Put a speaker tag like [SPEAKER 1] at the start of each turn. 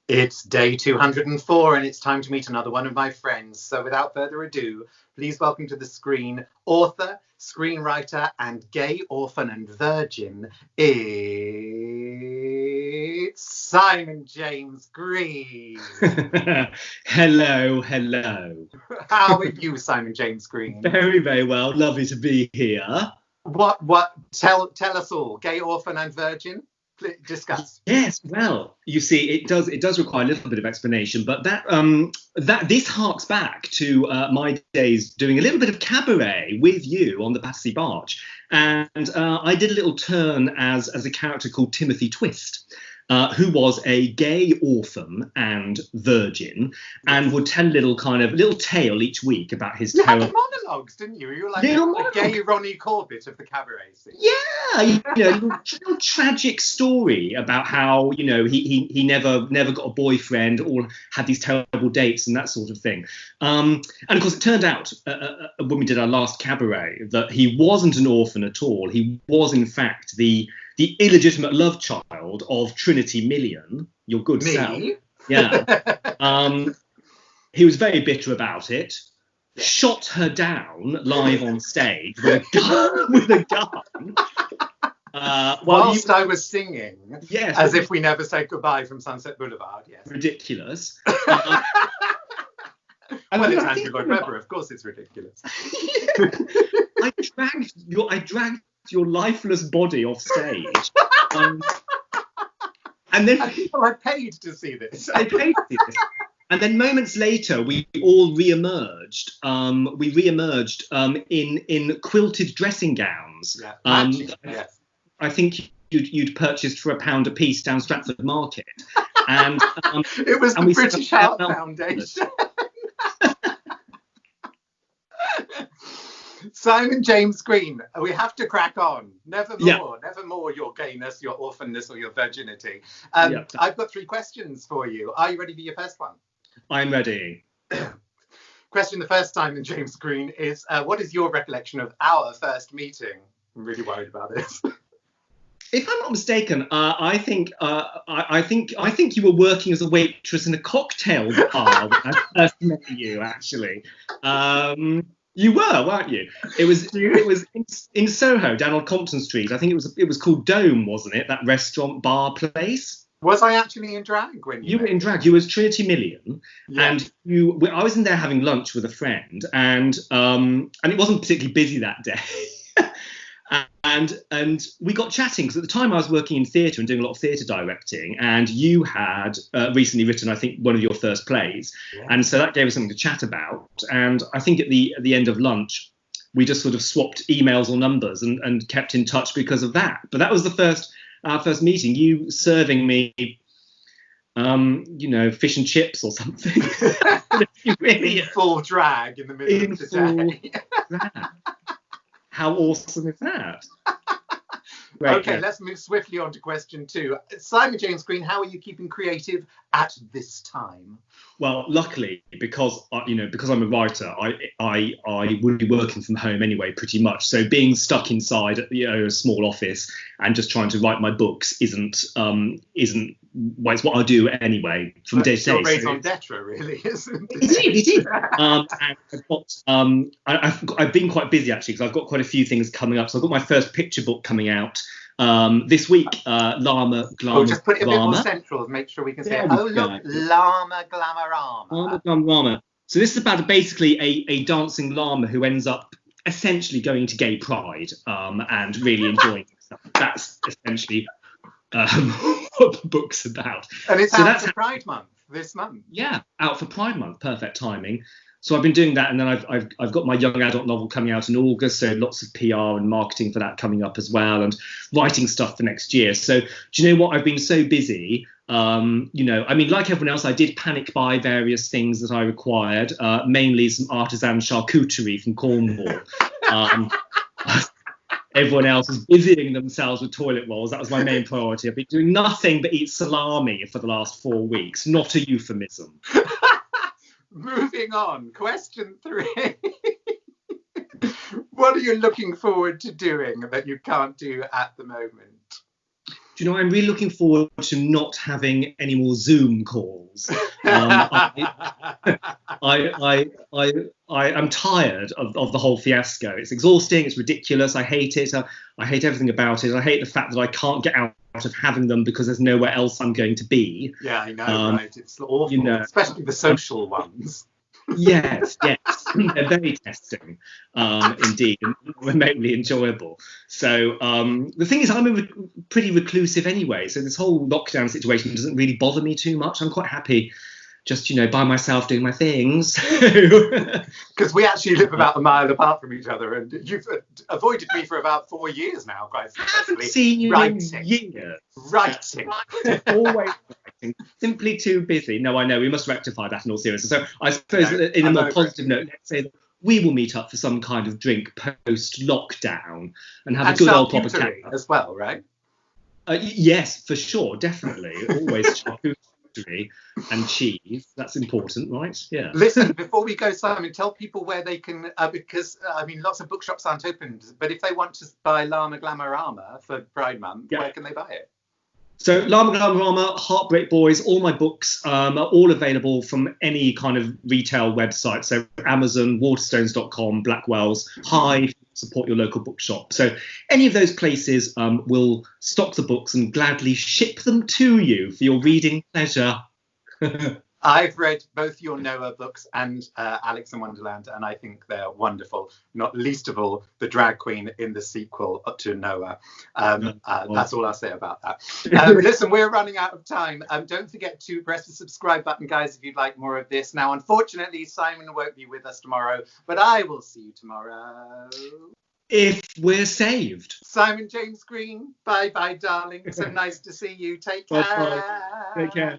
[SPEAKER 1] It's day 204 and it's time to meet another one of my friends. So without further ado, please welcome to the screen author, screenwriter and gay orphan and virgin, it's Simon James Green.
[SPEAKER 2] Hello.
[SPEAKER 1] How are you, Simon James Green?
[SPEAKER 2] Very, very well. Lovely to be here.
[SPEAKER 1] Tell us all. Gay orphan and virgin? Discuss.
[SPEAKER 2] Yes, well, you see, it does require a little bit of explanation, but this harks back to my days doing a little bit of cabaret with you on the Battersea Barge, and I did a little turn as a character called Timothy Twist, who was a gay orphan and virgin, and would tell a little tale each week about his terrible.
[SPEAKER 1] You had monologues, didn't you? You were like a gay Ronnie Corbett of the cabaret scene.
[SPEAKER 2] Yeah, little tragic story about how he never got a boyfriend or had these terrible dates and that sort of thing. And of course, it turned out when we did our last cabaret that he wasn't an orphan at all. He was in fact the illegitimate love child of Trinity Million, your good self. Yeah. He was very bitter about it. Yeah. Shot her down live on stage with a gun.
[SPEAKER 1] Whilst I was singing,
[SPEAKER 2] yes,
[SPEAKER 1] as if we never said goodbye from Sunset Boulevard. Yes.
[SPEAKER 2] Ridiculous.
[SPEAKER 1] Well, it's Andrew Lloyd Webber. Of course, it's ridiculous.
[SPEAKER 2] I dragged your lifeless body off stage, and then
[SPEAKER 1] I paid to see this.
[SPEAKER 2] And then moments later, we all re-emerged. In quilted dressing gowns.
[SPEAKER 1] Yeah, yes.
[SPEAKER 2] I think you'd purchased for £1 a piece down Stratford Market, and
[SPEAKER 1] it was the British Heart Foundation. Simon James Green, we have to crack on. Never more your gayness, your orphanness, or your virginity. I've got 3 questions for you. Are you ready for your first one?
[SPEAKER 2] I'm ready.
[SPEAKER 1] Question the first time in James Green is, what is your recollection of our first meeting? I'm really worried about this.
[SPEAKER 2] If I'm not mistaken, I think you were working as a waitress in a cocktail bar when I first met you. Actually, you were, weren't you? It was in Soho, down on Compton Street. I think it was called Dome, wasn't it? That restaurant bar place.
[SPEAKER 1] Was I actually in drag when you?
[SPEAKER 2] You were in drag. You was Trinity Million, and I was in there having lunch with a friend, and it wasn't particularly busy that day. And we got chatting because at the time I was working in theatre and doing a lot of theatre directing, and you had recently written, I think, one of your first plays, and so that gave us something to chat about. And I think at the end of lunch, we just sort of swapped emails or numbers and kept in touch because of that. But that was our first meeting. You serving me, fish and chips or something.
[SPEAKER 1] In full drag in the middle of the day.
[SPEAKER 2] How awesome is that?
[SPEAKER 1] Okay, let's move swiftly on to question 2. Simon James Green, how are you keeping creative at this time?
[SPEAKER 2] Well, luckily, because I'm a writer, I would be working from home anyway, pretty much. So being stuck inside a small office and just trying to write my books isn't well, it's what I do anyway from day to day.
[SPEAKER 1] Your raison d'etre, really, isn't it?
[SPEAKER 2] It is. And I've been quite busy actually because I've got quite a few things coming up. So I've got my first picture book coming out this week. Llama Glamour.
[SPEAKER 1] Just put it a bit more central. Make sure we can say, look, Llama Glamorama.
[SPEAKER 2] Llama Glamorama. So this is about basically a dancing llama who ends up essentially going to gay pride and really enjoying stuff. That's essentially what the book's about.
[SPEAKER 1] And it's out for Pride Month this month.
[SPEAKER 2] Yeah, out for Pride Month. Perfect timing. So I've been doing that, and then I've got my young adult novel coming out in August, so lots of PR and marketing for that coming up as well, and writing stuff for next year. So do you know what? I've been so busy. Like everyone else, I did panic buy various things that I required, mainly some artisan charcuterie from Cornwall. Everyone else is busying themselves with toilet rolls. That was my main priority. I've been doing nothing but eat salami for the last 4 weeks. Not a euphemism.
[SPEAKER 1] Moving on. Question 3. What are you looking forward to doing that you can't do at the moment?
[SPEAKER 2] Do you know, I'm really looking forward to not having any more Zoom calls. I'm tired of the whole fiasco. It's exhausting. It's ridiculous. I hate it. I hate everything about it. I hate the fact that I can't get out of having them because there's nowhere else I'm going to be.
[SPEAKER 1] Yeah, I know, right? It's awful, especially the social ones.
[SPEAKER 2] Yes, they're very testing, indeed, and remotely enjoyable. So the thing is, I'm pretty reclusive anyway, so this whole lockdown situation doesn't really bother me too much. I'm quite happy just, by myself doing my things.
[SPEAKER 1] Because we actually live about a mile apart from each other, and you've avoided me for about 4 years now, quite successfully.
[SPEAKER 2] I haven't seen you in years.
[SPEAKER 1] Writing.
[SPEAKER 2] Always writing. Simply too busy. No, I know. We must rectify that in all seriousness. So I suppose in a more positive note, let's say that we will meet up for some kind of drink post-lockdown and have a good old proper catch
[SPEAKER 1] as well, right?
[SPEAKER 2] Yes, for sure. Definitely. Always charcuterie and cheese. That's important, right? Yeah.
[SPEAKER 1] Listen, before we go, Simon, tell people where they can, because lots of bookshops aren't open, but if they want to buy Llama Glamorama for Pride Month, where can they buy it?
[SPEAKER 2] So Llama Glamorama, Heartbreak Boys, all my books are all available from any kind of retail website. So Amazon, Waterstones.com, Blackwell's, Hive, support your local bookshop. So any of those places will stock the books and gladly ship them to you for your reading pleasure.
[SPEAKER 1] I've read both your Noah books and Alex in Wonderland, and I think they're wonderful, not least of all the drag queen in the sequel to Noah. That's all I'll say about that. Listen, we're running out of time. Don't forget to press the subscribe button, guys, if you'd like more of this. Now, unfortunately, Simon won't be with us tomorrow, but I will see you tomorrow.
[SPEAKER 2] If we're saved.
[SPEAKER 1] Simon James Green, bye-bye, darling. So nice to see you. Take care.
[SPEAKER 2] Bye-bye. Take care.